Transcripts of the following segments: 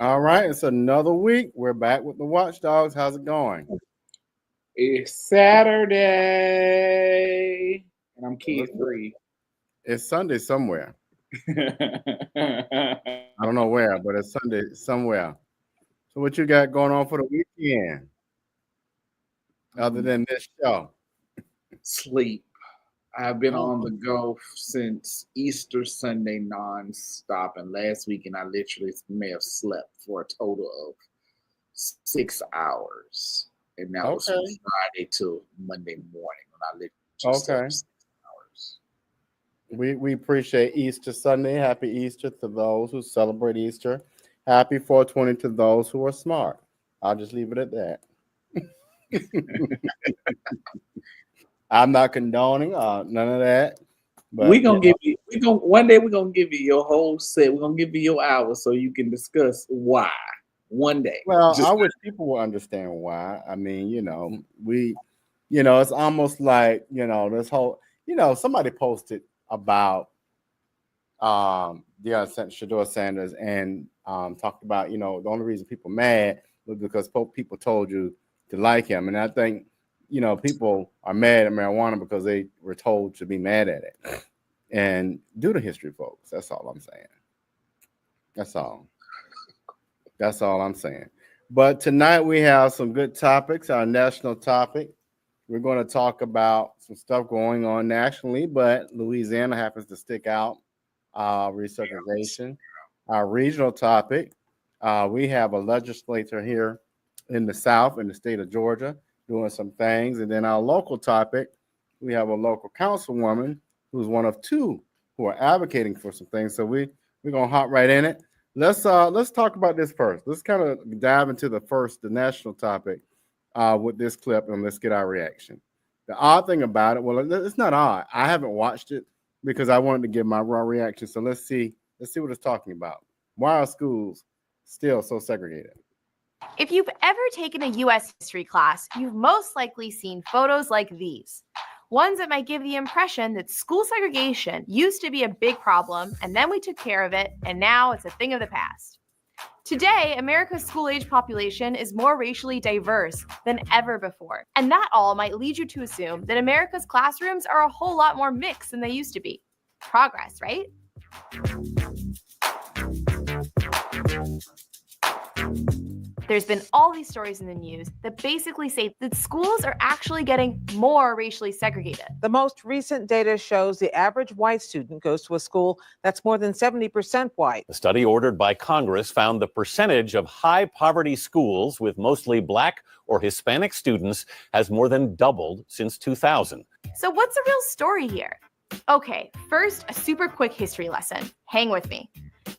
All right, it's another week. We're back with the Watchdogs. How's it going? It's Saturday, and I'm kid free. It's Sunday somewhere. I don't know where, but it's Sunday somewhere. So what you got going on for the weekend, other than this show? Sleep. I've been on the go since Easter Sunday nonstop, and last weekend I literally may have slept for a total of 6 hours, and that was from Friday to Monday morning when I literally slept 6 hours. We appreciate Easter Sunday. Happy Easter to those who celebrate Easter. Happy 420 to those who are smart. I'll just leave it at that. I'm not condoning none of that. But we're gonna give you. One day we're gonna give you your whole set. We're gonna give you your hour so you can discuss why. One day. Well, I wish people will understand why. I mean, it's almost like this whole. Somebody posted about Shador Sanders and talked about the only reason people mad was because people told you to like him, and I think people are mad at marijuana because they were told to be mad at it. And do the history, folks. That's all I'm saying. That's all I'm saying. But tonight we have some good topics. Our national topic. We're going to talk about some stuff going on nationally, but Louisiana happens to stick out. Resegregation. Our regional topic. We have a legislator here in the South, in the state of Georgia, doing some things. And then our local topic, we have a local councilwoman who's one of two who are advocating for some things. So we're gonna hop right in it. Let's talk about this first. Let's kind of dive into the national topic with this clip, and let's get our reaction. The odd thing about it, well, it's not odd. I haven't watched it because I wanted to give my raw reaction. So let's see what it's talking about. Why are schools still so segregated? If you've ever taken a U.S. history class, you've most likely seen photos like these. Ones that might give the impression that school segregation used to be a big problem, and then we took care of it, and now it's a thing of the past. Today, America's school-age population is more racially diverse than ever before, and that all might lead you to assume that America's classrooms are a whole lot more mixed than they used to be. Progress, right? There's been all these stories in the news that basically say that schools are actually getting more racially segregated. The most recent data shows the average white student goes to a school that's more than 70% white. A study ordered by Congress found the percentage of high-poverty schools with mostly Black or Hispanic students has more than doubled since 2000. So what's the real story here? Okay, first, a super quick history lesson. Hang with me.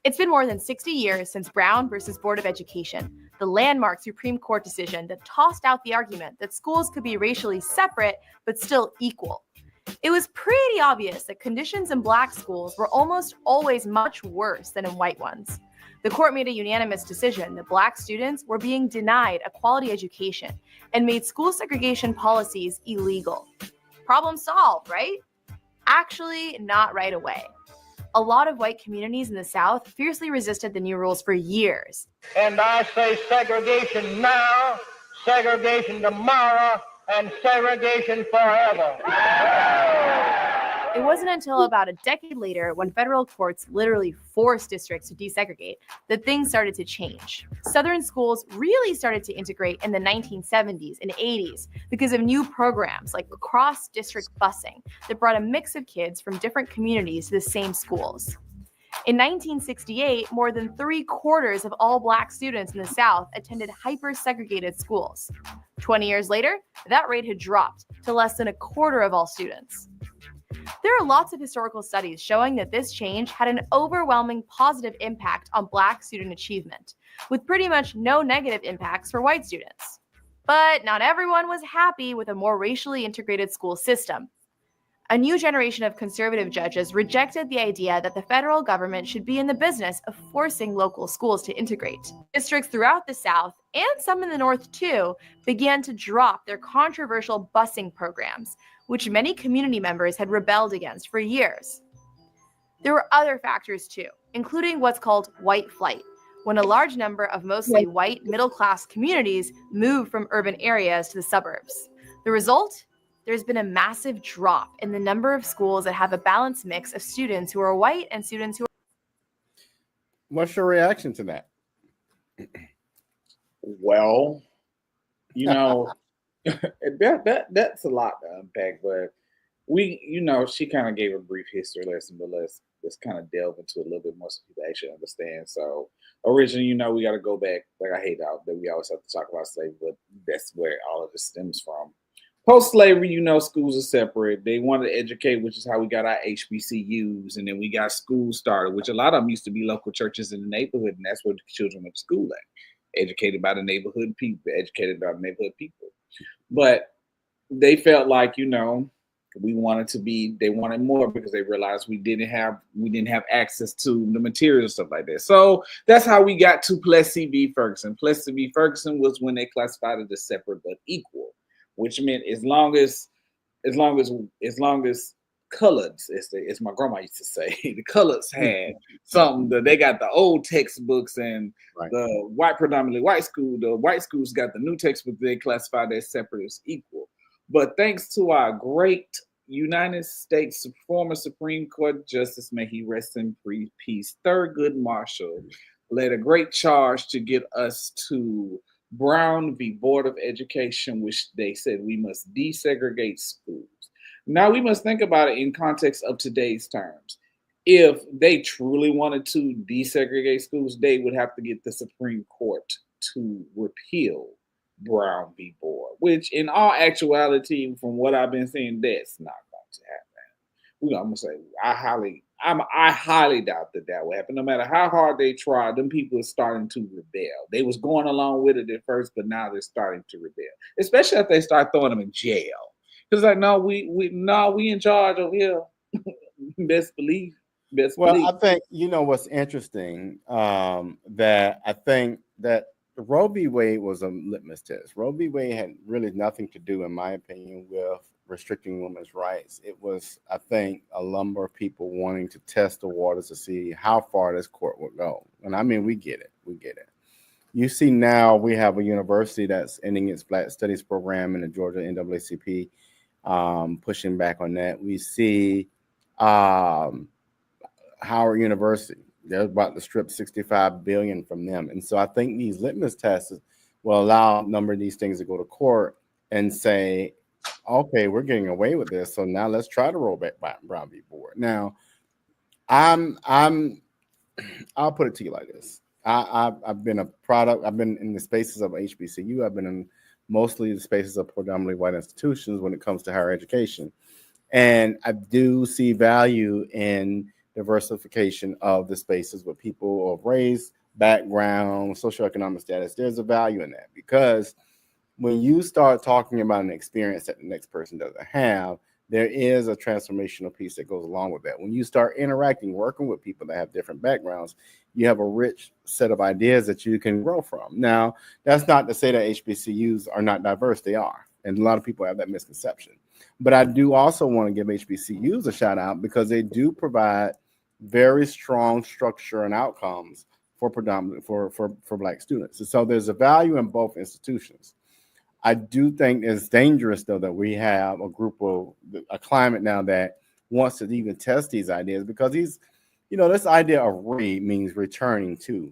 It's been more than 60 years since Brown versus Board of Education, the landmark Supreme Court decision that tossed out the argument that schools could be racially separate but still equal. It was pretty obvious that conditions in Black schools were almost always much worse than in white ones. The court made a unanimous decision that Black students were being denied a quality education and made school segregation policies illegal. Problem solved, right? Actually, not right away. A lot of white communities in the South fiercely resisted the new rules for years. And I say segregation now, segregation tomorrow, and segregation forever. It wasn't until about a decade later, when federal courts literally forced districts to desegregate, that things started to change. Southern schools really started to integrate in the 1970s and 80s because of new programs like cross-district busing that brought a mix of kids from different communities to the same schools. In 1968, more than 3/4 of all Black students in the South attended hyper-segregated schools. 20 years later, that rate had dropped to less than 1/4 of all students. There are lots of historical studies showing that this change had an overwhelming positive impact on Black student achievement, with pretty much no negative impacts for white students. But not everyone was happy with a more racially integrated school system. A new generation of conservative judges rejected the idea that the federal government should be in the business of forcing local schools to integrate. Districts throughout the South, and some in the North too, began to drop their controversial busing programs, which many community members had rebelled against for years. There were other factors too, including what's called white flight, when a large number of mostly white middle-class communities moved from urban areas to the suburbs. The result? There's been a massive drop in the number of schools that have a balanced mix of students who are white and students who are. What's your reaction to that? Well, that's a lot to unpack, but she kind of gave a brief history lesson, but let's kind of delve into a little bit more so people actually understand. So originally, we got to go back. Like I hate that we always have to talk about slavery, but that's where all of this stems from. Post-slavery, schools are separate. They wanted to educate, which is how we got our HBCUs, and then we got schools started, which a lot of them used to be local churches in the neighborhood, and that's where the children went to school at. Educated by the neighborhood people, educated by the neighborhood people. But they felt like, they wanted more because they realized we didn't have access to the materials, stuff like that. So that's how we got to Plessy v. Ferguson. Plessy v. Ferguson was when they classified it as separate but equal, which meant as long as coloreds, as my grandma used to say, the coloreds had something that they got the old textbooks and the predominantly white school, the white schools got the new textbooks, they classified as separate as equal. But thanks to our great United States former Supreme Court Justice, may he rest in peace, Thurgood Marshall, led a great charge to get us to Brown v. Board of Education, which they said we must desegregate schools. Now we must think about it in context of today's terms. If they truly wanted to desegregate schools, they would have to get the Supreme Court to repeal Brown v. Board, which in all actuality, from what I've been seeing, that's not going to happen. I'm gonna say I highly doubt that will happen. No matter how hard they try, them people are starting to rebel. They was going along with it at first, but now they're starting to rebel, especially if they start throwing them in jail. Because we in charge over here. Best believe. I think what's interesting, that I think that Roe v. Wade was a litmus test. Roe v. Wade had really nothing to do, in my opinion, with restricting women's rights. It was, I think, a number of people wanting to test the waters to see how far this court would go. And I mean, we get it. You see now we have a university that's ending its Black Studies program in the Georgia NAACP, pushing back on that. We see Howard University. They're about to strip $65 billion from them. And so I think these litmus tests will allow a number of these things to go to court and say, okay, we're getting away with this. So now let's try to roll back Brown v. Board. Now, I'll put it to you like this. I've been a product. I've been in the spaces of HBCU. I've been in mostly the spaces of predominantly white institutions when it comes to higher education. And I do see value in diversification of the spaces with people of race, background, socioeconomic status. There's a value in that, because when you start talking about an experience that the next person doesn't have, there is a transformational piece that goes along with that. When you start interacting, working with people that have different backgrounds, you have a rich set of ideas that you can grow from. Now, that's not to say that HBCUs are not diverse. They are. And a lot of people have that misconception. But I do also want to give HBCUs a shout out, because they do provide very strong structure and outcomes for predominantly for Black students. And so there's a value in both institutions. I do think it's dangerous, though, that we have a climate now that wants to even test these ideas, because this idea of means returning to,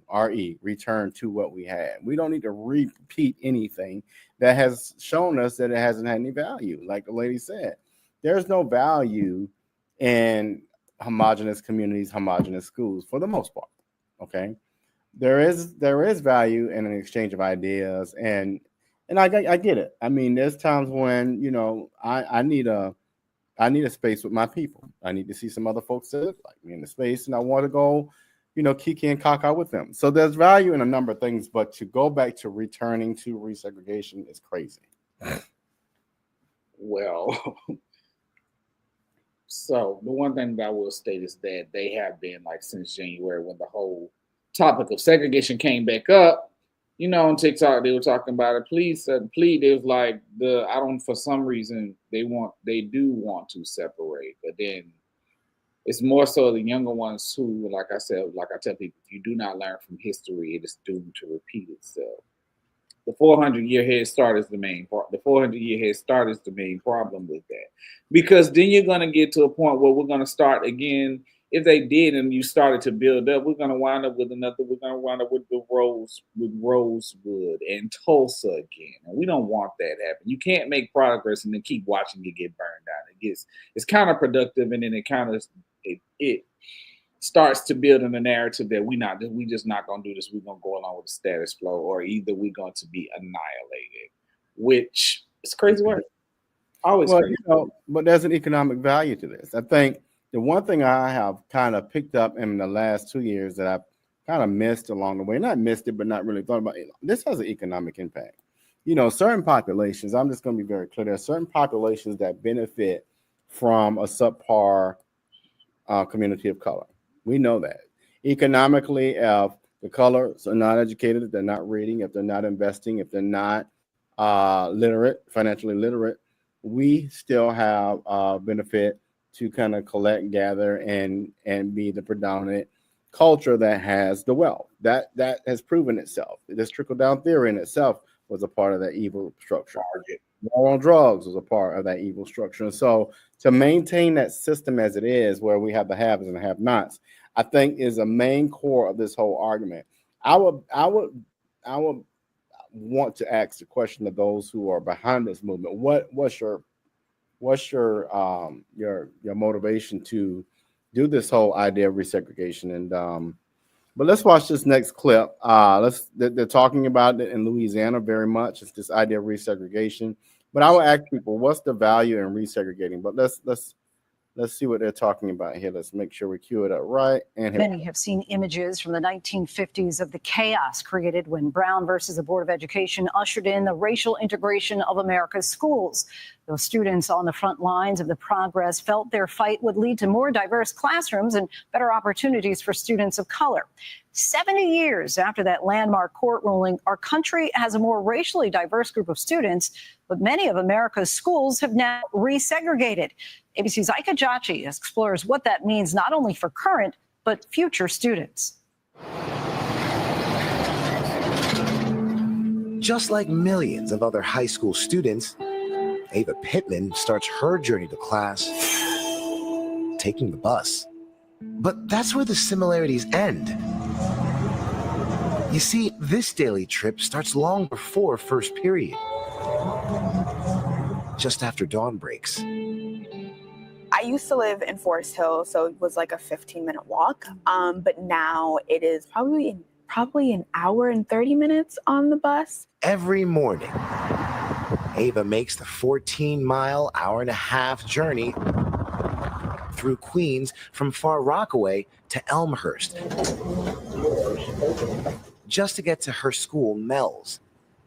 return to what we had. We don't need to repeat anything that has shown us that it hasn't had any value. Like the lady said, there's no value in homogenous communities, homogenous schools for the most part. Okay. There is value in an exchange of ideas, and I get it. I mean, there's times when, I need a space with my people. I need to see some other folks that look like me in the space, and I want to go, kiki and caca with them. So there's value in a number of things, but to go back to returning to resegregation is crazy. Well, so the one thing that I will state is that they have been, like, since January, when the whole topic of segregation came back up, on TikTok, they were talking about it. They was like, for some reason, they do want to separate, but then It's more so the younger ones who, like I said, like I tell people, if you do not learn from history, it is doomed to repeat itself. The 400-year head start is the main part. The 400-year head start is the main problem with that, because then you're going to get to a point where we're going to start again. If they did and you started to build up, we're going to wind up with another. We're going to wind up with Rosewood and Tulsa again, and we don't want that to happen. You can't make progress and then keep watching it get burned down. It's counterproductive, and then it starts to build in a narrative that we just not gonna do this. We're gonna go along with the status quo, or either we're going to be annihilated, which is crazy work. Always crazy. But there's an economic value to this. I think the one thing I have kind of picked up in the last 2 years that I've kind of missed along the way, not missed it, but not really thought about it, this has an economic impact. Certain populations, I'm just going to be very clear, there are certain populations that benefit from a subpar community of color. We know that. Economically, if the colors are not educated, if they're not reading, if they're not investing, if they're not financially literate, we still have benefit to kind of collect, gather, and be the predominant culture that has the wealth. That has proven itself. This trickle-down theory in itself was a part of that evil structure. War on drugs was a part of that evil structure. And so to maintain that system as it is, where we have the haves and the have-nots, I think is a main core of this whole argument. I would want to ask the question of those who are behind this movement. What's your motivation to do this whole idea of resegregation? And but let's watch this next clip. They're talking about it in Louisiana very much. It's this idea of resegregation. But I will ask people, what's the value in resegregating? But let's see what they're talking about here. Let's make sure we cue it up right. And many have seen images from the 1950s of the chaos created when Brown versus the Board of Education ushered in the racial integration of America's schools. Those students on the front lines of the progress felt their fight would lead to more diverse classrooms and better opportunities for students of color. 70 years after that landmark court ruling, our country has a more racially diverse group of students, but many of America's schools have now resegregated. ABC's Ika Jachi explores what that means not only for current, but future students. Just like millions of other high school students, Ava Pittman starts her journey to class taking the bus. But that's where the similarities end. You see, this daily trip starts long before first period, just after dawn breaks. I used to live in Forest Hill, so it was like a 15-minute walk. But now it is probably an hour and 30 minutes on the bus. Every morning, Ava makes the 14-mile, hour-and-a-half journey through Queens from Far Rockaway to Elmhurst, just to get to her school, Mel's,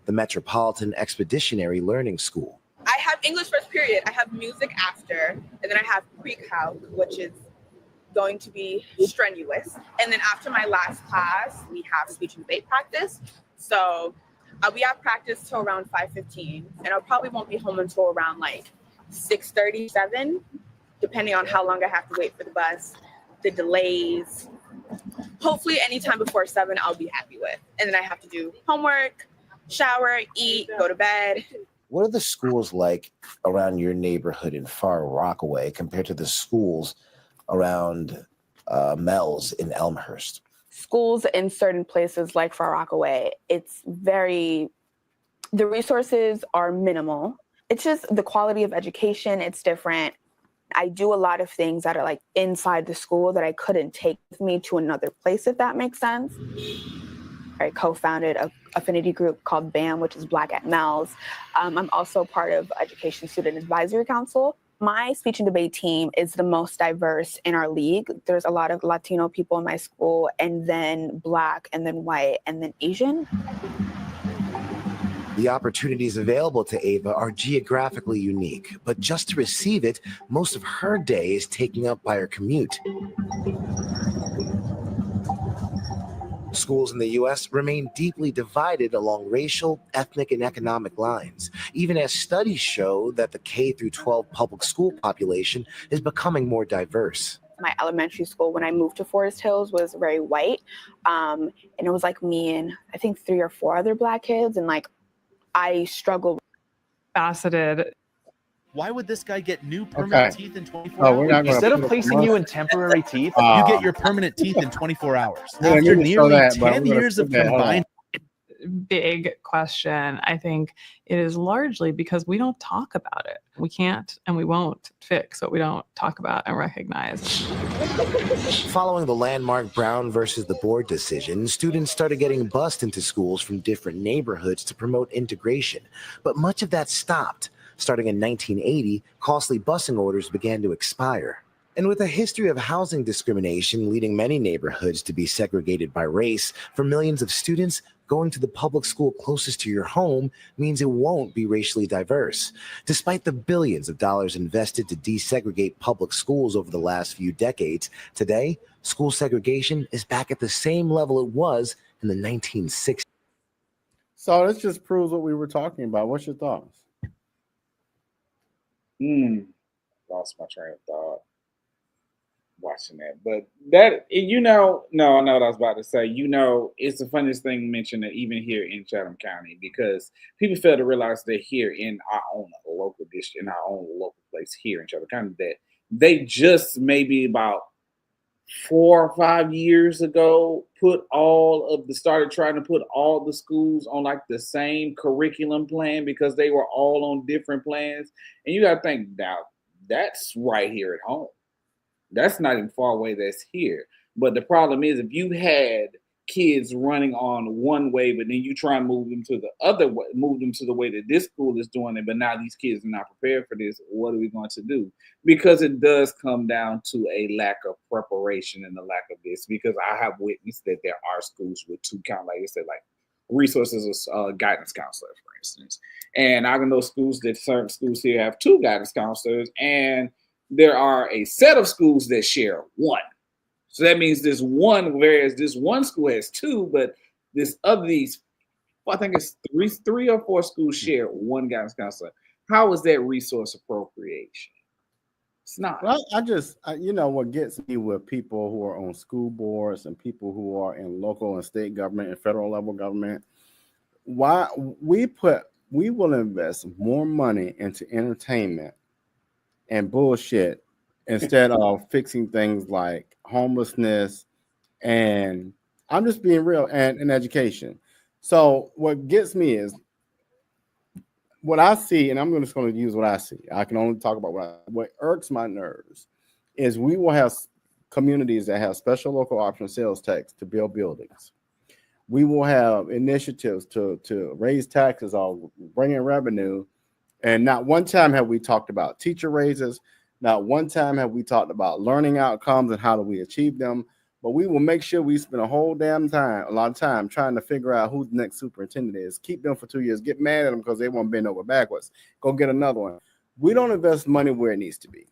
the Metropolitan Expeditionary Learning School. I have English first period, I have music after, and then I have pre-calc, which is going to be strenuous. And then after my last class, we have speech and debate practice. So we have practice till around 5:15, and I probably won't be home until around like 6:37, depending on how long I have to wait for the bus, the delays. Hopefully anytime before 7 I'll be happy with. And then I have to do homework, shower, eat, go to bed. What are the schools like around your neighborhood in Far Rockaway compared to the schools around Mel's in Elmhurst? Schools in certain places like Far Rockaway, the resources are minimal. It's just the quality of education, it's different. I do a lot of things that are like inside the school that I couldn't take with me to another place, if that makes sense. I co-founded an affinity group called BAM, which is Black at Mel's. I'm also part of Education Student Advisory Council. My speech and debate team is the most diverse in our league. There's a lot of Latino people in my school, and then Black, and then white, and then Asian. The opportunities available to Ava are geographically unique, but just to receive it, most of her day is taken up by her commute. Schools in the U.S. remain deeply divided along racial, ethnic, and economic lines, even as studies show that the K-12 public school population is becoming more diverse. My elementary school, when I moved to Forest Hills, was very white. And it was like me and I think 3 or 4 other Black kids. And like, I struggled. Faceted. Why would this guy get new permanent teeth in 24 Oh, hours? we're not gonna Instead of put a placing you in commercial. temporary teeth, you get your permanent teeth in 24 hours. Yeah, After we can show nearly that, but 10 we're gonna years of skip that. Hold on. combined Big question. I think it is largely because we don't talk about it. We can't and we won't fix what we don't talk about and recognize. Following the landmark Brown versus the board decision, students started getting bused into schools from different neighborhoods to promote integration. But much of that stopped. Starting in 1980, costly busing orders began to expire. And with a history of housing discrimination leading many neighborhoods to be segregated by race, for millions of students, going to the public school closest to your home means it won't be racially diverse. Despite the billions of dollars invested to desegregate public schools over the last few decades, today, school segregation is back at the same level it was in the 1960s. So this just proves what we were talking about. What's your thoughts? Lost my train of thought watching that. But that, no, I know what I was about to say. It's the funniest thing mentioned that even here in Chatham County, because people fail to realize that here in our own local district, in our own local place here in Chatham County, that they just maybe about 4 or 5 years ago started trying to put all the schools on like the same curriculum plan because they were all on different plans. And you got to think now that's right here at home. That's not even far away. That's here. But the problem is if you had kids running on one way, but then you try and move them to the other way, move them to the way that this school is doing it, but now these kids are not prepared for this, what are we going to do? Because it does come down to a lack of preparation and a lack of this, because I have witnessed that there are schools with two kind, like I said, like resources of guidance counselor, for instance. And I know schools that certain schools here have 2 guidance counselors, and there are a set of schools that share 1. So that means this one, whereas this one school has 2, but I think it's three or 4 schools share 1 guidance counselor. How is that resource appropriation? It's not. Well, what gets me with people who are on school boards and people who are in local and state government and federal level government, why we will invest more money into entertainment and bullshit instead of fixing things like homelessness, and I'm just being real, and education. So what gets me is what I see, and I'm just going to use what I see. I can only talk about what irks my nerves is we will have communities that have special local option sales tax to build buildings. We will have initiatives to raise taxes or bring in revenue. And not one time have we talked about teacher raises. Not one time have we talked about learning outcomes and how do we achieve them. But we will make sure we spend a lot of time trying to figure out who the next superintendent is. Keep them for 2 years. Get mad at them because they won't bend over backwards. Go get another one. We don't invest money where it needs to be.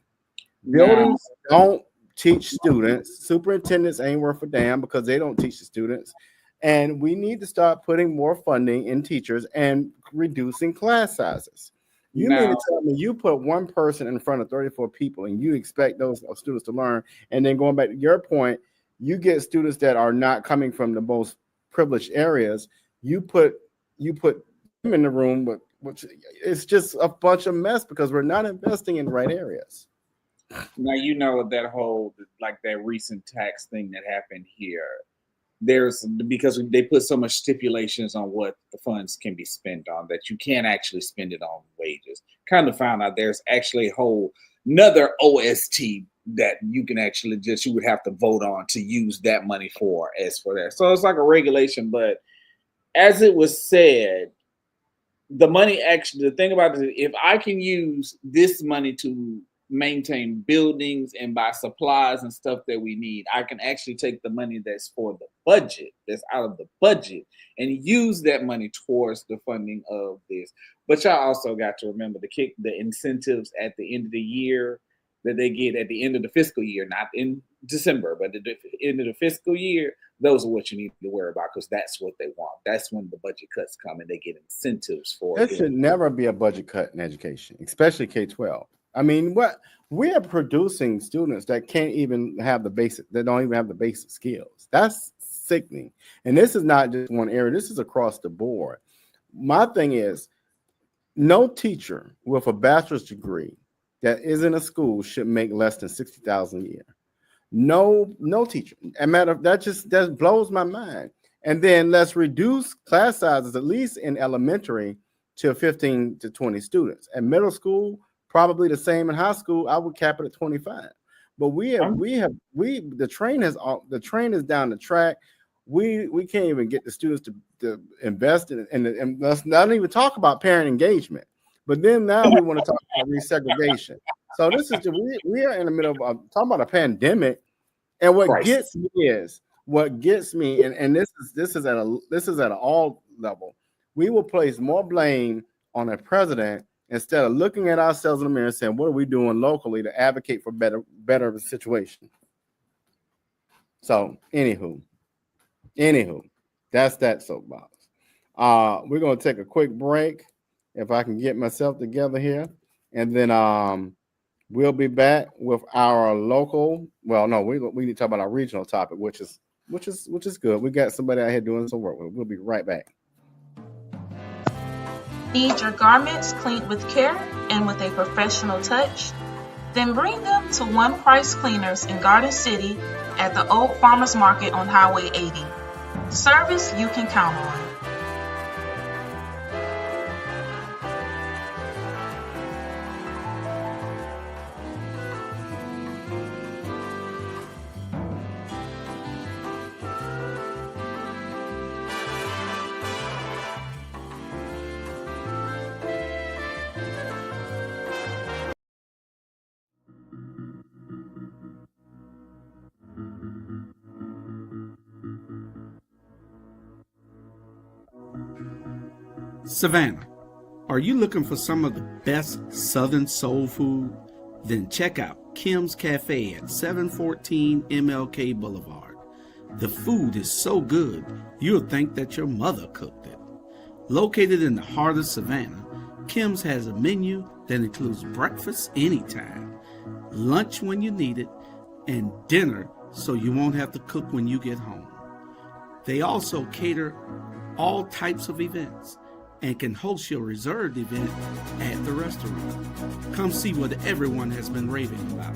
Buildings don't teach students. Superintendents ain't worth a damn because they don't teach the students. And we need to start putting more funding in teachers and reducing class sizes. You mean to tell me you put one person in front of 34 people and you expect those students to learn, and then going back to your point, you get students that are not coming from the most privileged areas, you put them in the room, which it's just a bunch of mess because we're not investing in the right areas. Now, that whole, like that recent tax thing that happened here, because they put so much stipulations on what the funds can be spent on that you can't actually spend it on wages. Kind of found out there's actually another OST that you can actually you would have to vote on to use that money for that. So it's like a regulation, but as it was said, the thing about it is if I can use this money to maintain buildings and buy supplies and stuff that we need, I can actually take the money that's for the budget, that's out of the budget, and use that money towards the funding of this. But y'all also got to remember the incentives at the end of the year that they get at the end of the fiscal year, not in December, but at the end of the fiscal year. Those are what you need to worry about because that's what they want. That's when the budget cuts come and they get incentives for it. There should never be a budget cut in education, especially K-12. I mean, what we are producing students that can't even have the basic, that don't even have the basic skills. That's sickening. And this is not just one area, this is across the board. My thing is, no teacher with a bachelor's degree that is in a school should make less than $60,000 a year. No teacher. And matter of that blows my mind. And then let's reduce class sizes, at least in elementary, to 15 to 20 students. At middle school, probably the same. In high school, I would cap it at 25. But the train is down the track. We can't even get the students to invest in it, and let's not even talk about parent engagement. But then now we want to talk about resegregation. So this is we are in the middle of talking about a pandemic, and what gets me, and this is at an all level. We will place more blame on a president instead of looking at ourselves in the mirror and saying, what are we doing locally to advocate for better situation? So anywho, that's that soapbox. We're going to take a quick break if I can get myself together here, and then we'll be back with our local. Well, no, we need to talk about our regional topic, which is good. We got somebody out here doing some work with it. We'll be right back. Need your garments cleaned with care and with a professional touch? Then bring them to One Price Cleaners in Garden City at the Old Farmers Market on Highway 80. Service you can count on. Savannah, are you looking for some of the best Southern soul food? Then check out Kim's Cafe at 714 MLK Boulevard. The food is so good, you'll think that your mother cooked it. Located in the heart of Savannah, Kim's has a menu that includes breakfast anytime, lunch when you need it, and dinner so you won't have to cook when you get home. They also cater all types of events and can host your reserved event at the restaurant. Come see what everyone has been raving about.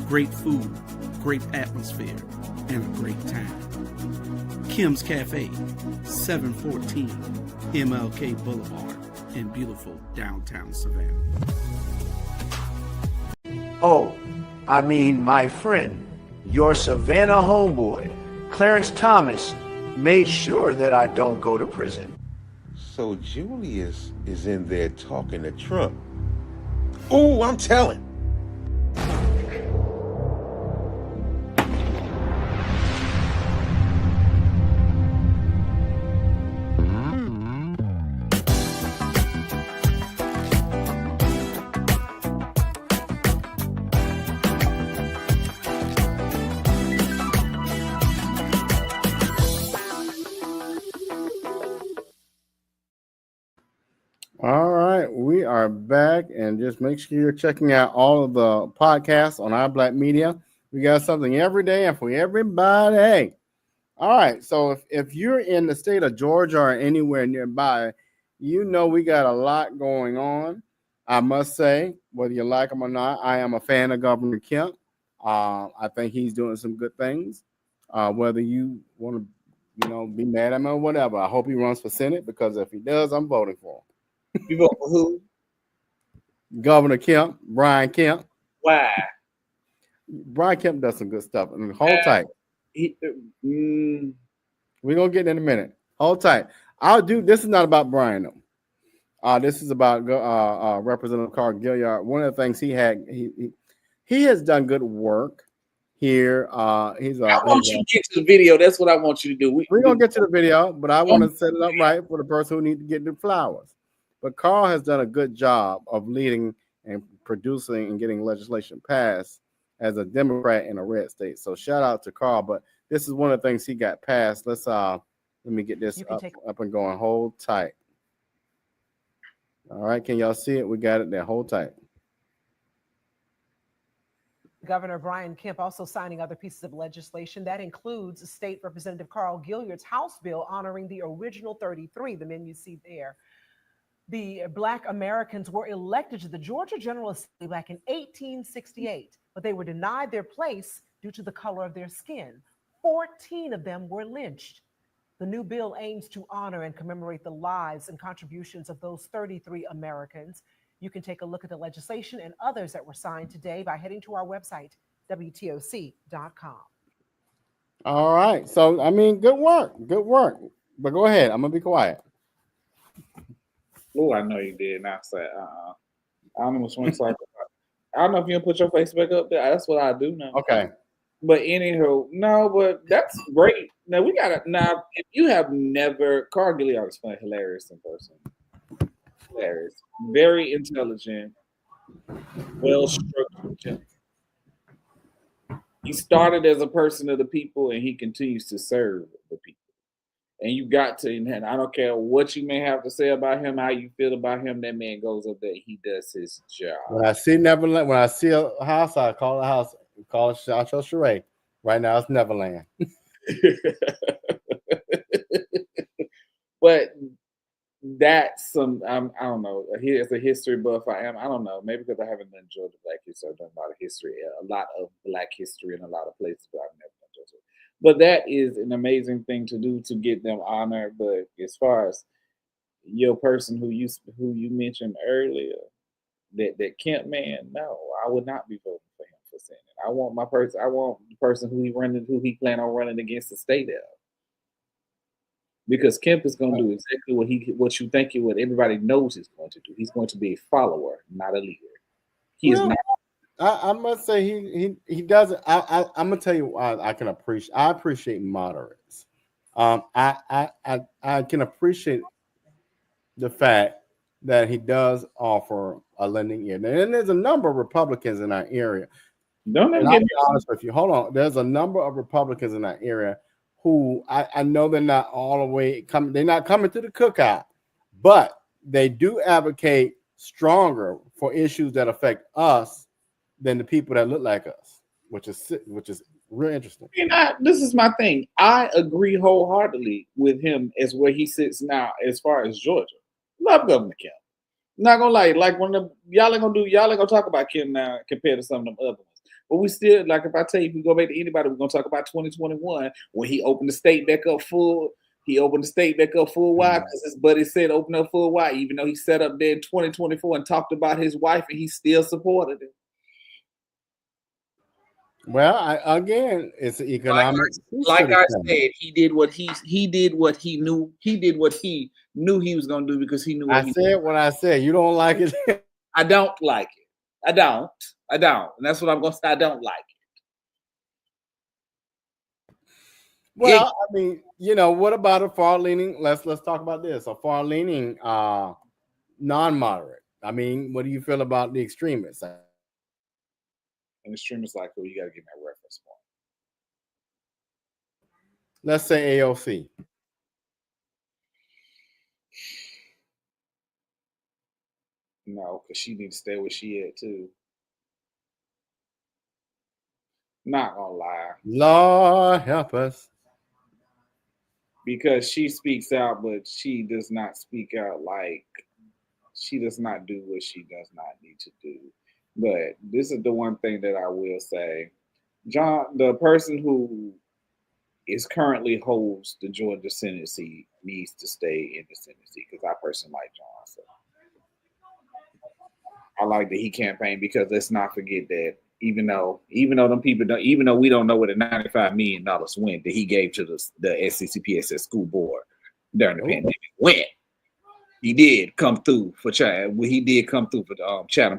Great food, great atmosphere, and a great time. Kim's Cafe, 714 MLK Boulevard in beautiful downtown Savannah. Oh, I mean my friend, your Savannah homeboy, Clarence Thomas, made sure that I don't go to prison. So Julius is in there talking to Trump. Oh, I'm telling. All right, we are back, and just make sure you're checking out all of the podcasts on our Black Media. We got something every day and for everybody. All right, so if you're in the state of Georgia or anywhere nearby, you know we got a lot going on. I must say, whether you like him or not, I am a fan of Governor Kemp. I think he's doing some good things. Whether you want to, be mad at him or whatever, I hope he runs for Senate, because if he does, I'm voting for him. You vote for who? Governor Kemp, Brian Kemp. Why? Brian Kemp does some good stuff. I mean, hold tight. We're gonna get in a minute. Hold tight. This is not about Brian though. This is about Representative Carl Gilliard. One of the things he has done good work here. I want you to get to the video. That's what I want you to do. We're gonna get to the video, but I want to set it up right for the person who needs to get the flowers. But Carl has done a good job of leading and producing and getting legislation passed as a Democrat in a red state. So shout out to Carl. But this is one of the things he got passed. Let me get this up and going. Hold tight. All right, can y'all see it? We got it there. Hold tight. Governor Brian Kemp also signing other pieces of legislation. That includes State Representative Carl Gilliard's House bill honoring the original 33, the men you see there. The Black Americans were elected to the Georgia General Assembly back in 1868, but they were denied their place due to the color of their skin. 14 of them were lynched. The new bill aims to honor and commemorate the lives and contributions of those 33 Americans. You can take a look at the legislation and others that were signed today by heading to our website, WTOC.com. All right. So, I mean, good work. Good work. But go ahead. I'm going to be quiet. Oh, I know you did. Now say, I don't know what you want to talk about. I don't know if you put your face back up there. That's what I do now. Okay. But anywho, no, but that's great. Now we gotta. Now, if you have never, Carl Gilliard is funny, hilarious in person. Hilarious, very intelligent, well structured. He started as a person of the people, and he continues to serve the people. And you got to, and I don't care what you may have to say about him, how you feel about him. That man goes up there, he does his job. When I see Neverland, when I see a house, I call it a house. Call it Chateau Charest. Right now, it's Neverland. But that's some. I don't know. As a history buff, I am. I don't know. Maybe because I haven't done Georgia Black history, I've done a lot of history, a lot of Black history in a lot of places, but I've never done Georgia. But that is an amazing thing to do to get them honored. But as far as your person who you mentioned earlier, that Kemp man, no, I would not be voting for him for Senate. I want my person. I want the person who he plan on running against to stay there. Because Kemp is going to do exactly what everybody knows he's going to do. He's going to be a follower, not a leader. He is not. I must say he doesn't. I'm gonna tell you why I appreciate moderates. I can appreciate the fact that he does offer a lending ear. And there's a number of Republicans in our area. I'll be honest with you. Hold on. There's a number of Republicans in our area who I know they're not all the way coming. They're not coming to the cookout, but they do advocate stronger for issues that affect us than the people that look like us, which is real interesting. And this is my thing. I agree wholeheartedly with him as where he sits now as far as Georgia. Love Governor Kemp. Not gonna lie, like y'all ain't gonna talk about Kemp now compared to some of them other ones. But we still, like, if I tell you, if we go back to anybody, we're gonna talk about 2021 when he opened the state back up full. He opened the state back up full wide because his buddy said open up full wide, even though he set up there in 2024 and talked about his wife, and he still supported it. Well, again, it's an economic. Like I said, he did what he knew. He did what he knew he was gonna do because he knew. I said what I said. You don't like it. I don't like it. I don't. And that's what I'm gonna say. I don't like it. Well, I mean, what about a far leaning? Let's talk about this. A far leaning non-moderate. I mean, what do you feel about the extremists? And extremists like who? You got to give me a reference point. Let's say AOC. No, because she needs to stay where she at too. Not gonna lie. Lord help us. Because she speaks out, but she does not speak out like she does not do what she does not need to do. But this is the one thing that I will say. John, the person who is currently holds the Georgia Senate seat needs to stay in the Senate seat because I personally like John. So I like that he campaigned because let's not forget that even though them people don't, even though we don't know what the $95 million went that he gave to the SCCPSS school board during the pandemic went. He did come through for Chatham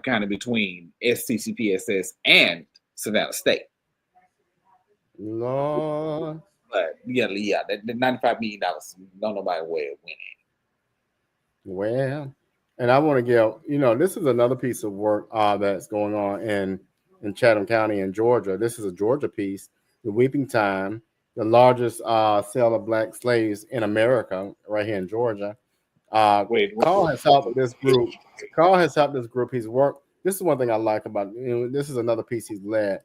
County between SCCPSS and Savannah State. Lord. But yeah, the $95 million, don't nobody where it went in. Well, and I want to give, this is another piece of work that's going on in Chatham County in Georgia. This is a Georgia piece, The Weeping Time, the largest sale of Black slaves in America, right here in Georgia. Carl has helped this group. He's worked. This is one thing I like about this is another piece he's led.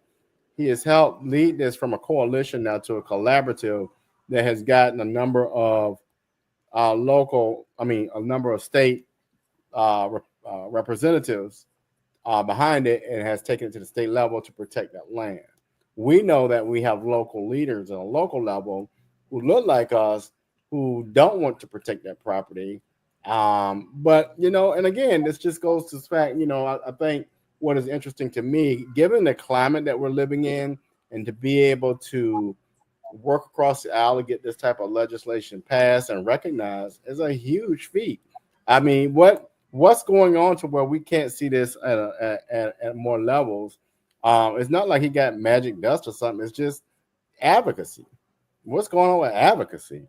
he has helped lead this from a coalition now to a collaborative that has gotten a number of a number of state representatives behind it, and has taken it to the state level to protect that land. We know that we have local leaders at a local level who look like us who don't want to protect that property. But and again, this just goes to the fact, I think what is interesting to me, given the climate that we're living in, and to be able to work across the aisle to get this type of legislation passed and recognized is a huge feat. I mean, what's going on to where we can't see this at more levels? It's not like he got magic dust or something. It's just advocacy. What's going on with advocacy?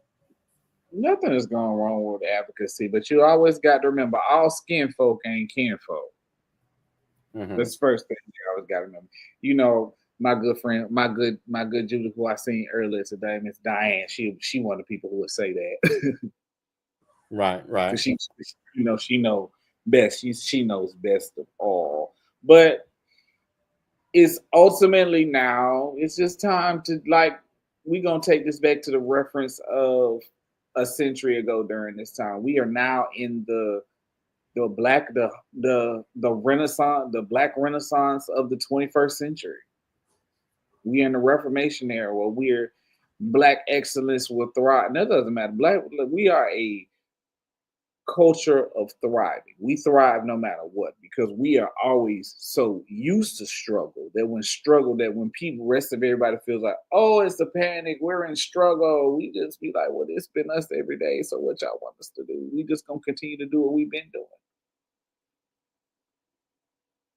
Nothing is going wrong with advocacy, but you always got to remember, all skin folk ain't kin folk. Mm-hmm. That's the first thing you always got to remember. My good friend, my good Julie, who I seen earlier today, Miss Diane. She one of the people who would say that. Right. She know best. She knows best of all. But it's ultimately now. It's just time to we're gonna take this back to the reference of a century ago. During this time, we are now in the black renaissance of the 21st century. We are in the Reformation era where we're Black excellence will thrive. And that doesn't matter. We are a culture of thriving. We thrive no matter what, because we are always so used to struggle that when people, rest of everybody feels like, oh, it's a panic, we're in struggle, we just be like, well, it's been us every day. So what y'all want us to do? We just gonna continue to do what we've been doing.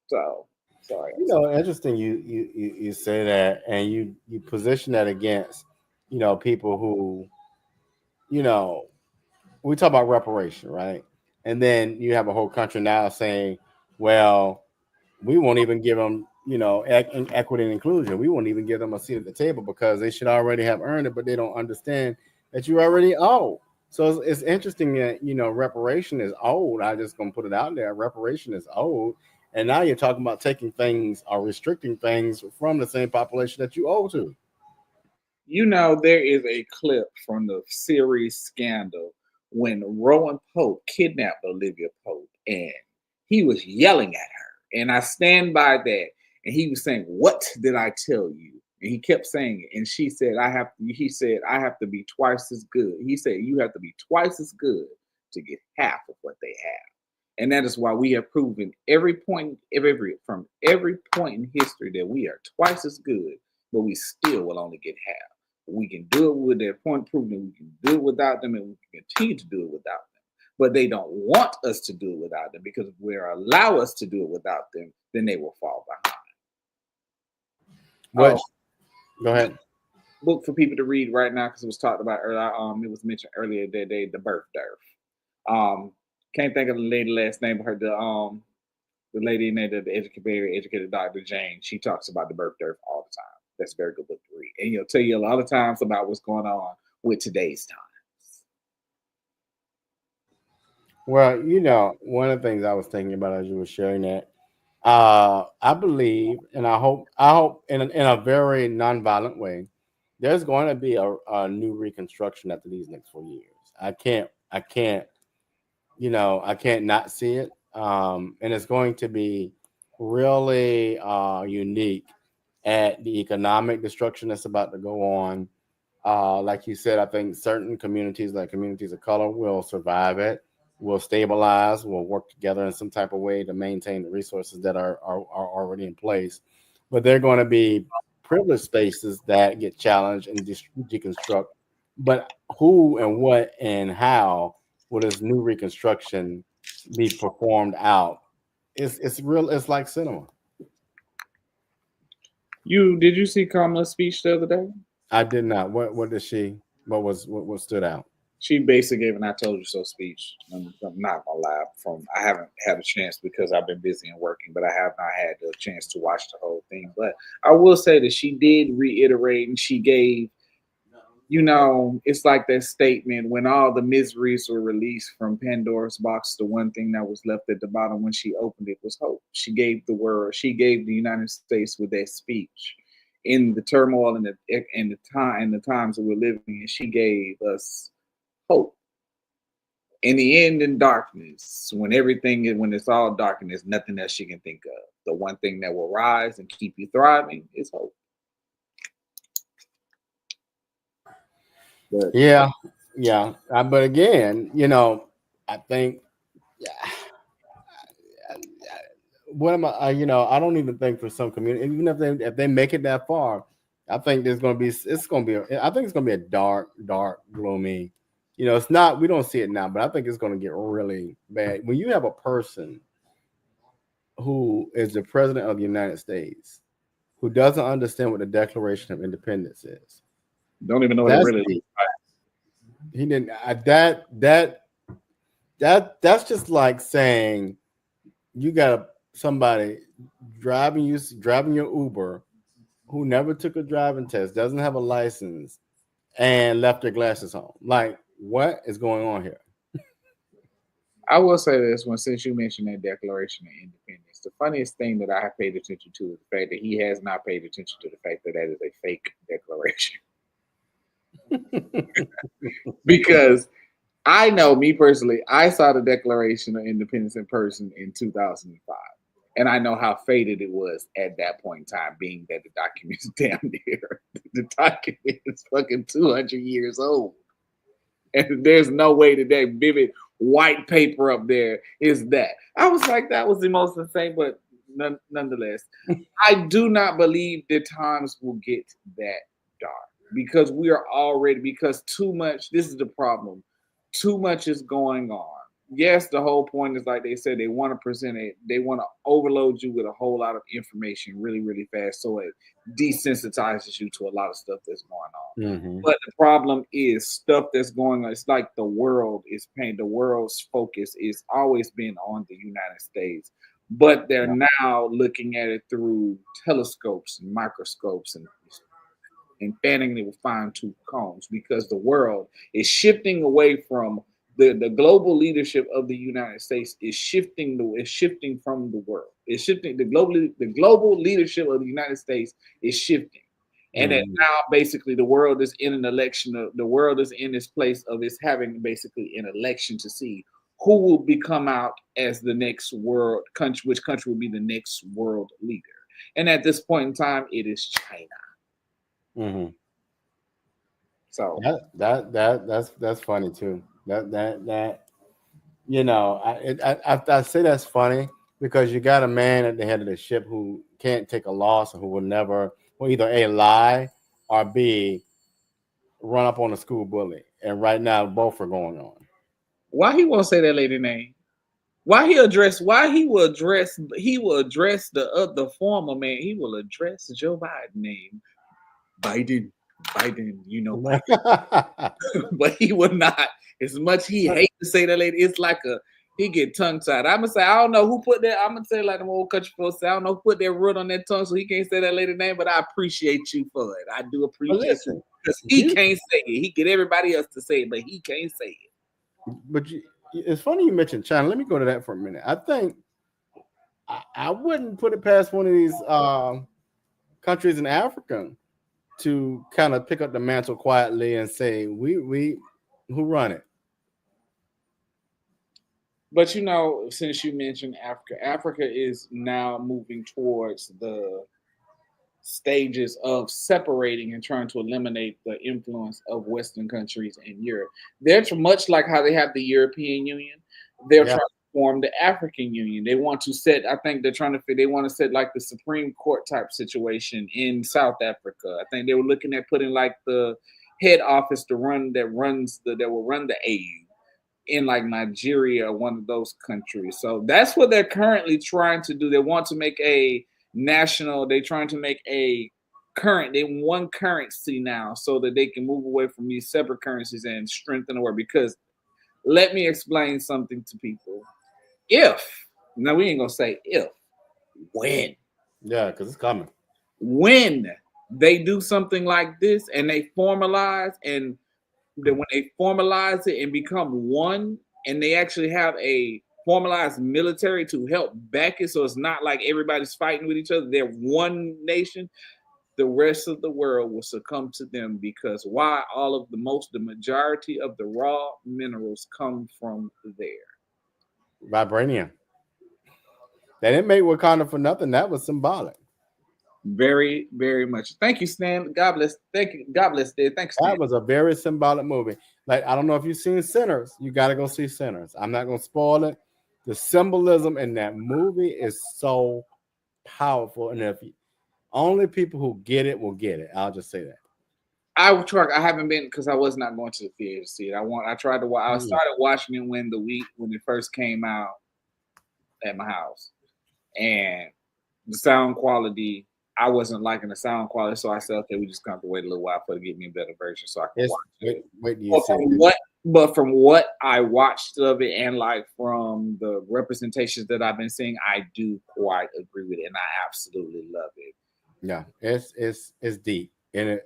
So sorry. Interesting. You say that, and you position that against people who we talk about reparation, right? And then you have a whole country now saying, well, we won't even give them equity and inclusion. We won't even give them a seat at the table because they should already have earned it, but they don't understand that you already owe. So it's interesting that reparation is old. I just gonna put it out there. Reparation is old. And now you're talking about taking things or restricting things from the same population that you owe to. There is a clip from the series Scandal when Rowan Pope kidnapped Olivia Pope, and he was yelling at her. And I stand by that. And he was saying, "What did I tell you?" And he kept saying it. And he said, I have to be twice as good. He said, you have to be twice as good to get half of what they have. And that is why we have proven from every point in history that we are twice as good, but we still will only get half. We can do it with their point proving we can do it without them, and we can continue to do it without them. But they don't want us to do it without them, because if we allow us to do it without them, then they will fall behind. Go ahead. Book for people to read right now, because it was talked about earlier. It was mentioned earlier that day, The Birth Dearth. Can't think of the lady last name, but the lady in there, the very educated Dr. Jane. She talks about the birth dearth all the time. That's a very good book to read, and he'll tell you a lot of times about what's going on with today's times. Well, one of the things I was thinking about as you were sharing that, I believe, and I hope in a very nonviolent way, there's going to be a new Reconstruction after these next 4 years. I can't not see it. And it's going to be really unique at the economic destruction that's about to go on. Like you said, I think certain communities, like communities of color, will survive it, will stabilize, will work together in some type of way to maintain the resources that are already in place. But they're going to be privileged spaces that get challenged and deconstruct. But who and what and how will this new Reconstruction be performed out? It's real. It's like cinema. Did you see Kamala's speech the other day? I did not. What did she? What stood out? She basically gave an "I told you so" speech. I'm not gonna lie. I haven't had a chance because I've been busy and working, but I have not had the chance to watch the whole thing. But I will say that she did reiterate, and she gave, it's like that statement when all the miseries were released from Pandora's box. The one thing that was left at the bottom when she opened it was hope. She gave the United States with that speech. in the turmoil and the times that we're living in. She gave us hope. In the end, in darkness, when it's all dark and there's nothing else she can think of, the one thing that will rise and keep you thriving is hope. But, yeah. But again, I think, what am I? I don't even think for some community, even if they make it that far, I think I think it's going to be a dark, gloomy. It's not. We don't see it now, but I think it's going to get really bad when you have a person who is the president of the United States who doesn't understand what the Declaration of Independence is. Don't even know what it really is. He didn't. That's just like saying you got somebody driving your Uber who never took a driving test, doesn't have a license, and left their glasses home. Like, what is going on here? I will say this one, since you mentioned that Declaration of Independence, the funniest thing that I have paid attention to is the fact that he has not paid attention to the fact that is a fake declaration. Because I know, me personally, I saw the Declaration of Independence in person in 2005. And I know how faded it was at that point in time, being that the document is damn near. The document is fucking 200 years old. And there's no way that that vivid white paper up there is that. I was like, that was the most insane, but nonetheless, I do not believe that times will get that dark because too much, this is the problem, too much is going on. Yes, the whole point is, like they said, they want to present it, they want to overload you with a whole lot of information really, really fast, so it desensitizes you to a lot of stuff that's going on. Mm-hmm. But the problem is stuff that's going on. It's like the world's focus is always been on the United States, but they're now looking at it through telescopes and microscopes and fanning it with fine-tooth combs, because the world is shifting away from the global leadership of the United States is shifting from the world. It's shifting. The global leadership of the United States is shifting. And that now basically the world is in an election. The world is in this place of it's having basically an election to see who will become out as the next world country, which country will be the next world leader. And at this point in time, it is China. Mm-hmm. So that's funny too. I say that's funny because you got a man at the head of the ship who can't take a loss and who will either A, lie, or B, run up on a school bully. And right now, both are going on. Why he won't say that lady name? Why he will address the former man? He will address Joe Biden name. Biden, but he will not. As much he hate to say that lady, it's like he get tongue tied. I'm gonna say I don't know who put that. I'm gonna say like them old country folks say I don't know who put that root on that tongue so he can't say that lady name. But I appreciate you for it. I do appreciate it because he can't say it. He get everybody else to say it, but he can't say it. But it's funny you mentioned China. Let me go to that for a minute. I think I wouldn't put it past one of these countries in Africa to kind of pick up the mantle quietly and say, we who run it. But since you mentioned Africa is now moving towards the stages of separating and trying to eliminate the influence of Western countries and Europe. They're much like how they have the European Union. They're trying to form the African Union. They want to set, I think they want to set like the Supreme Court type situation in South Africa. I think they were looking at putting like the head office that will run the AU in like Nigeria, one of those countries. So that's what they're currently trying to do. They want to make they're trying to make one currency now so that they can move away from these separate currencies and strengthen the world. Because let me explain something to people. Now we ain't gonna say when. Yeah, because it's coming. When they do something like this and they formalize and then when they formalize it and become one, and they actually have a formalized military to help back it, so it's not like everybody's fighting with each other. They're one nation. the rest of the world will succumb to them, because the majority of the raw minerals come from there. Vibranium. They didn't make Wakanda for nothing. That was symbolic. Very, very much. Thank you, Stan. God bless. Thank you. God bless, Dave. Thanks, Stan. That was a very symbolic movie. Like, I don't know if you've seen Sinners. You got to go see Sinners. I'm not going to spoil it. The symbolism in that movie is so powerful, and if only people who get it will get it. I'll just say that. I haven't been, because I was not going to the theater to see it. I tried to. I started watching it when it first came out at my house, and the sound quality, I wasn't liking the sound quality, so I said, okay, we just have to wait a little while for it to get me a better version so I can watch it. But from what I watched of it, and like from the representations that I've been seeing, I do quite agree with it, and I absolutely love it. Yeah, it's deep, and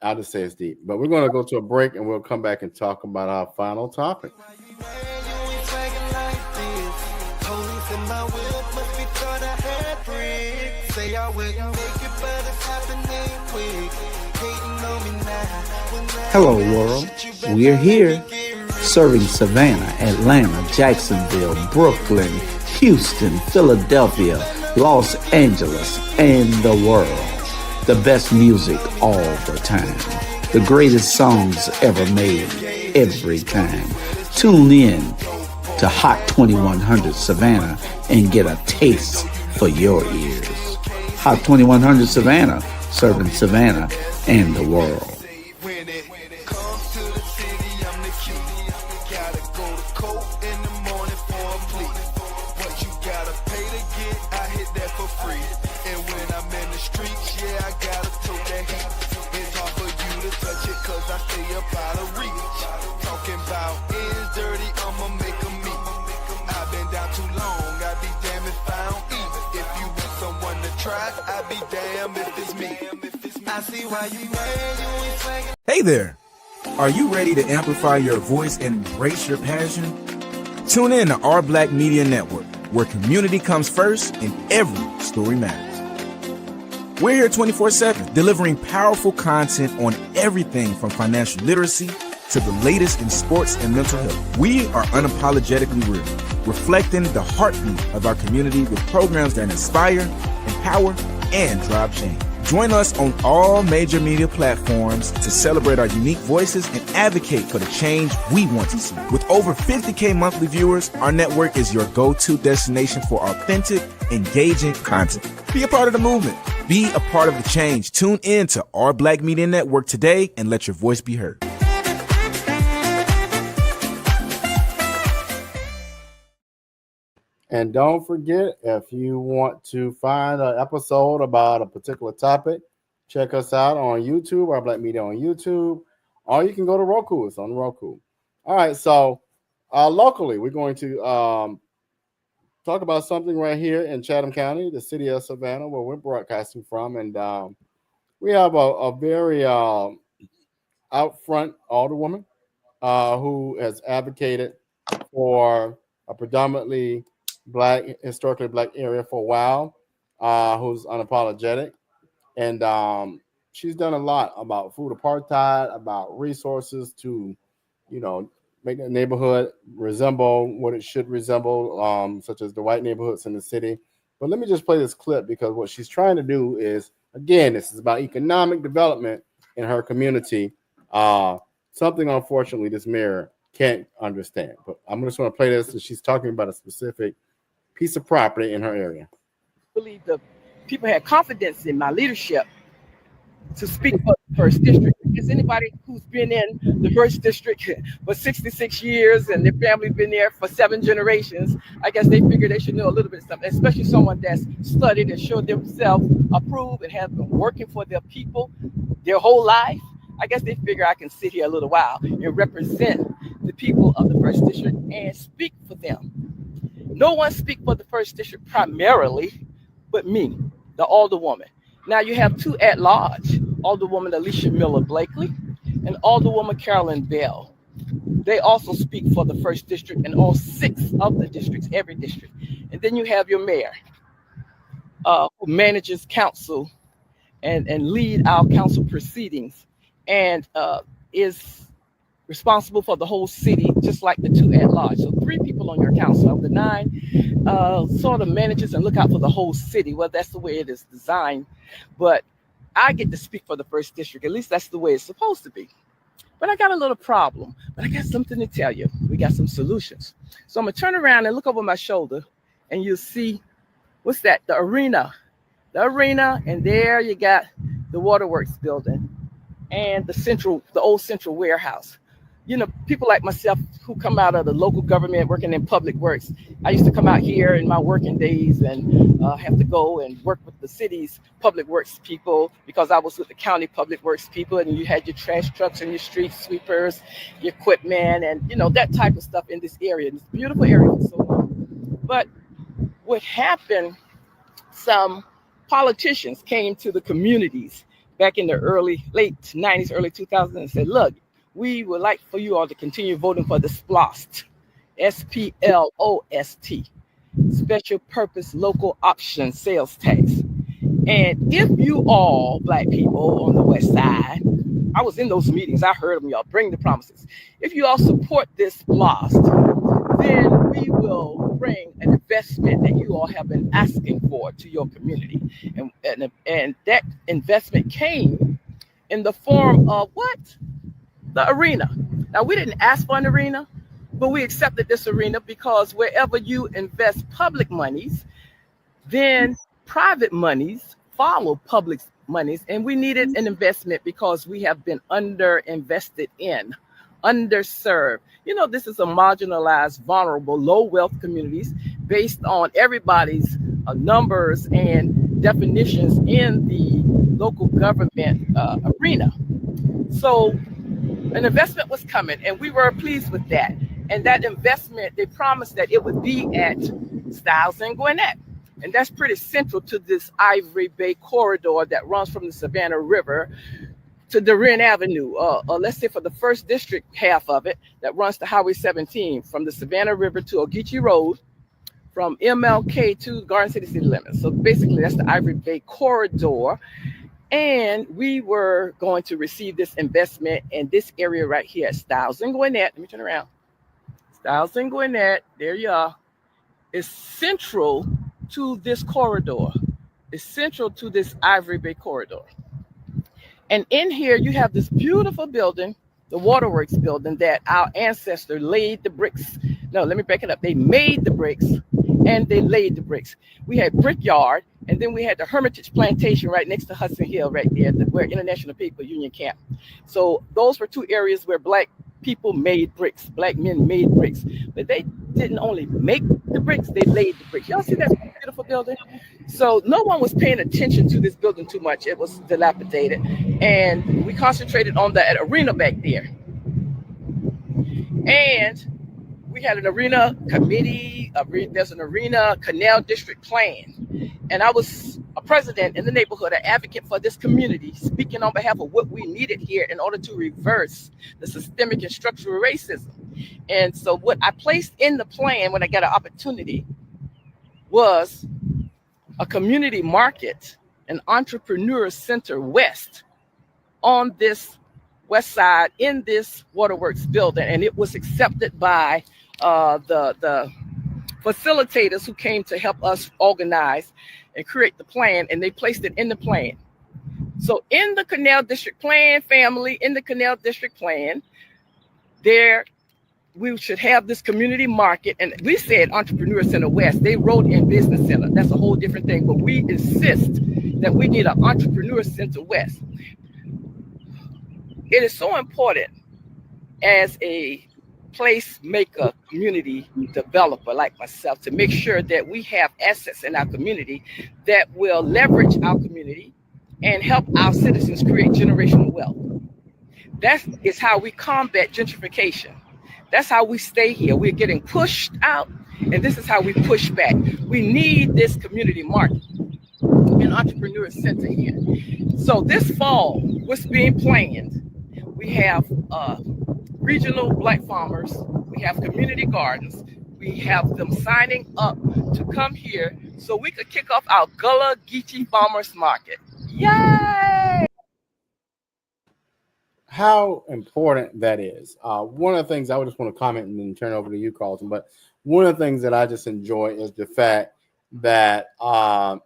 I'll just say it's deep. But we're going to go to a break, and we'll come back and talk about our final topic. Hello, world. We're here, serving Savannah, Atlanta, Jacksonville, Brooklyn, Houston, Philadelphia, Los Angeles, and the world. The best music all the time. The greatest songs ever made, every time. Tune in to Hot 2100 Savannah and get a taste for your ears. Hot 2100 Savannah, serving Savannah and the world. Hey there! Are you ready to amplify your voice and embrace your passion? Tune in to Our Black Media Network, where community comes first and every story matters. We're here 24/7, delivering powerful content on everything from financial literacy to the latest in sports and mental health. We are unapologetically real, reflecting the heartbeat of our community with programs that inspire, empower, and drive change. Join us on all major media platforms to celebrate our unique voices and advocate for the change we want to see. With over 50K monthly viewers, our network is your go-to destination for authentic, engaging content. Be a part of the movement. Be a part of the change. Tune in to Our Black Media Network today and let your voice be heard. And don't forget, if you want to find an episode about a particular topic, check us out on YouTube, Our Black Media on YouTube, or you can go to Roku. It's on Roku. All right, so locally, we're going to talk about something right here in Chatham County, the city of Savannah, where we're broadcasting from. And we have a very out front alderwoman who has advocated for a predominantly historically black area for a while, who's unapologetic. And she's done a lot about food apartheid, about resources to, make the neighborhood resemble what it should resemble, such as the white neighborhoods in the city. But let me just play this clip, because what she's trying to do is, again, this is about economic development in her community. Something, unfortunately, this mayor can't understand. But I'm just going to play this, and she's talking about a specific piece of property in her area. I believe the people had confidence in my leadership to speak for the first district. Because anybody who's been in the first district for 66 years and their family's been there for 7 generations, I guess they figure they should know a little bit of something, especially someone that's studied and showed themselves approved and has been working for their people their whole life. I guess they figure I can sit here a little while and represent the people of the first district and speak for them. No one speaks for the first district primarily, but me, the alderwoman. Now you have 2 at large, Alderwoman Alicia Miller Blakely and Alderwoman Carolyn Bell. They also speak for the first district and all 6 of the districts, every district. And then you have your mayor, who manages council and lead our council proceedings, and is responsible for the whole city, just like the 2 at large. So 3 people on your council. Of the 9, sort of manages and look out for the whole city. Well, that's the way it is designed. But I get to speak for the 1st district. At least that's the way it's supposed to be. But I got a little problem. But I got something to tell you. We got some solutions. So I'm going to turn around and look over my shoulder, and you'll see, what's that? The arena. The arena, and there you got the Waterworks building and the old central warehouse. You know, people like myself who come out of the local government working in public works. I used to come out here in my working days and have to go and work with the city's public works people, because I was with the county public works people, and you had your trash trucks and your street sweepers, your equipment, and you know, that type of stuff in this area. This beautiful area for so long. But what happened, some politicians came to the communities back in the late 90s, early 2000s, and said, look, we would like for you all to continue voting for the SPLOST, SPLOST, Special Purpose Local Option Sales Tax. And if you all Black people on the West Side, I was in those meetings, I heard them, y'all, bring the promises. If you all support this SPLOST, then we will bring an investment that you all have been asking for to your community. And that investment came in the form of what? The arena. Now, we didn't ask for an arena, but we accepted this arena because wherever you invest public monies, then private monies follow public monies. And we needed an investment because we have been underinvested in, underserved. You know, this is a marginalized, vulnerable, low wealth communities based on everybody's numbers and definitions in the local government arena. So an investment was coming, and we were pleased with that. And that investment, they promised that it would be at Stiles and Gwinnett. And that's pretty central to this Ivory Bay corridor that runs from the Savannah River to Darien Avenue, let's say for the 1st district half of it, that runs to Highway 17 from the Savannah River to Ogeechee Road, from MLK to Garden City city limits. So basically that's the Ivory Bay corridor. And we were going to receive this investment in this area right here at Stiles and Gwinnett. Let me turn around. Stiles and Gwinnett, there you are, is central to this corridor. It's central to this Ivory Bay corridor. And in here, you have this beautiful building, the Waterworks building, that our ancestor laid the bricks. No, let me back it up. They made the bricks and they laid the bricks. We had Brickyard, and then we had the Hermitage Plantation right next to Hudson Hill right there, where International Paper Union Camp. So those were 2 areas where Black people made bricks, Black men made bricks. But they didn't only make the bricks, they laid the bricks. Y'all see that beautiful building? So no one was paying attention to this building too much. It was dilapidated. And we concentrated on that arena back there. And we had an arena committee, there's an arena canal district plan. And I was a president in the neighborhood, an advocate for this community, speaking on behalf of what we needed here in order to reverse the systemic and structural racism. And so what I placed in the plan when I got an opportunity was a community market, an entrepreneur center west on this west side in this Waterworks building. And it was accepted by the facilitators who came to help us organize and create the plan, and they placed it in the plan. So in the Canal District Plan, family, in the Canal District Plan, there we should have this community market. And we said Entrepreneur Center West. They wrote in Business Center. That's a whole different thing. But we insist that we need an Entrepreneur Center West. It is so important as a placemaker, community developer like myself, to make sure that we have assets in our community that will leverage our community and help our citizens create generational wealth. That is how we combat gentrification. That's how we stay here. We're getting pushed out, and this is how we push back. We need this community market and entrepreneur center here. So this fall, what's being planned, we have regional Black farmers, we have community gardens, we have them signing up to come here so we could kick off our Gullah Geechee Farmers Market. Yay! How important that is. One of the things I just want to comment and then turn over to you, Carlton, but one of the things that I just enjoy is the fact that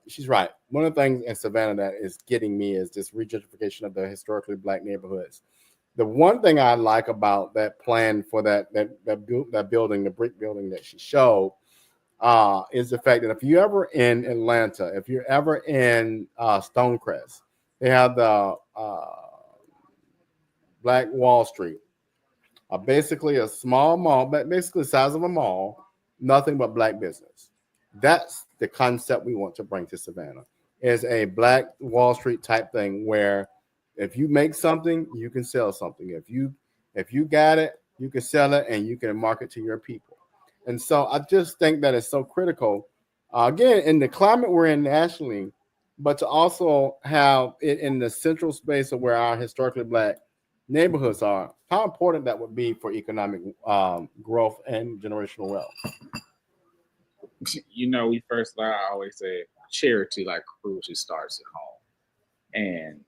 she's right. One of the things in Savannah that is getting me is this regentrification of the historically Black neighborhoods. The one thing I like about that plan for that building, the brick building that she showed, is the fact that if you're ever in Atlanta, if you're ever in Stonecrest, they have the Black Wall Street, basically a small mall, but basically the size of a mall, nothing but Black business. That's the concept we want to bring to Savannah, is a Black Wall Street type thing where if you make something, you can sell something. If you got it, you can sell it and you can market to your people. And so I just think that it's so critical, again, in the climate we're in nationally, but to also have it in the central space of where our historically Black neighborhoods are, how important that would be for economic growth and generational wealth. You know, I always say charity like cruelty starts at home. And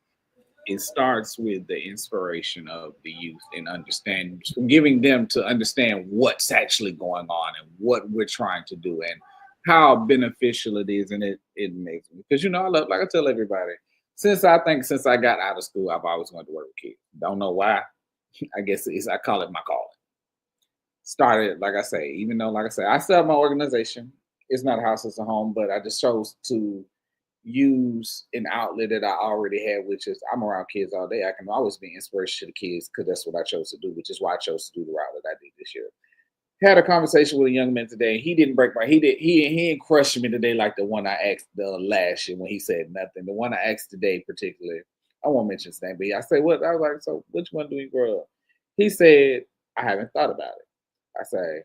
it starts with the inspiration of the youth and understanding, giving them to understand what's actually going on and what we're trying to do and how beneficial it is. And it makes me, because, you know, like I tell everybody, since I got out of school, I've always wanted to work with kids. Don't know why. I guess I call it my calling. Started, like I say, even though, like I say, I still have my organization. It's not a house, it's a home, but I just chose to use an outlet that I already had, which is I'm around kids all day. I can always be inspiration to the kids because that's what I chose to do, which is why I chose to do the route that I did this year. Had a conversation with a young man today. He didn't break my, he didn't crush me today like the one I asked the last year when he said nothing. The one I asked today particularly, I won't mention his name, but I said, what? I was like, so which one do we grow up? He said, I haven't thought about it. I say,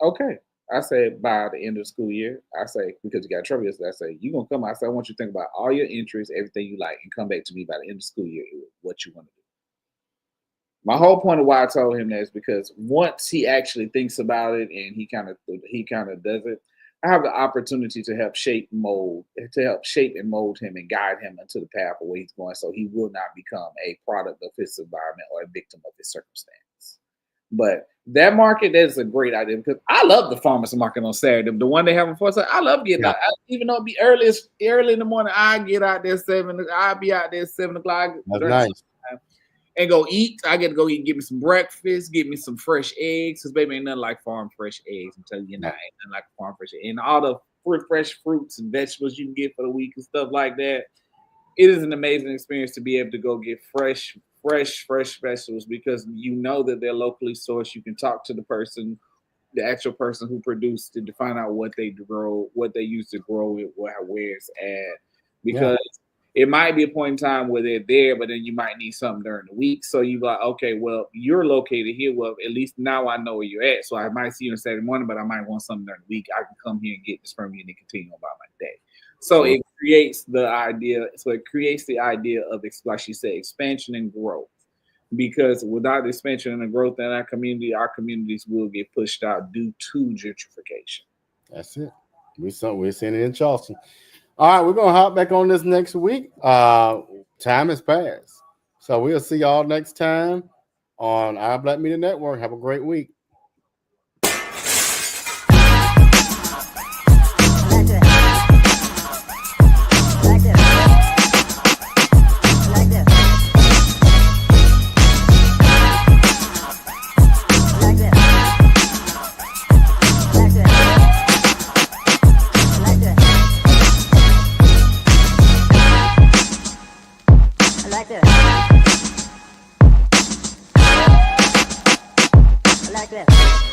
okay. I said, by the end of the school year, I say, because you got trouble yesterday, I say, you're going to come out. I said, I want you to think about all your interests, everything you like, and come back to me by the end of the school year, what you want to do. My whole point of why I told him that is because once he actually thinks about it and he kind of does it, I have the opportunity to help shape and mold him and guide him into the path of where he's going, so he will not become a product of his environment or a victim of his circumstance. But that market, that's a great idea because I love the farmers market on Saturday. The one they have on 4th, I love getting out. Even though it be early in the morning, I get out there 7. I'll be out there 7 o'clock. That's nice. And go eat. I get to go eat, get me some breakfast, get me some fresh eggs. Because baby, ain't nothing like farm fresh eggs. I'm telling you, ain't nothing like farm fresh eggs. And all the fresh fruits and vegetables you can get for the week and stuff like that. It is an amazing experience to be able to go get fresh vegetables because you know that they're locally sourced. You can talk to the person, the actual person who produced it, to find out what they grow, what they use to grow it, where it's at. Because it might be a point in time where they're there, but then you might need something during the week. So you're like, okay, well, you're located here. Well, at least now I know where you're at. So I might see you on Saturday morning, but I might want something during the week. I can come here and get this from you and then continue on about my day. So it creates the idea. So it creates the idea of, like she said, expansion and growth. Because without expansion and growth in our communities will get pushed out due to gentrification. That's it. We're seeing it in Charleston. All right, we're gonna hop back on this next week. Time has passed, so we'll see y'all next time on our Black Media Network. Have a great week. Like that.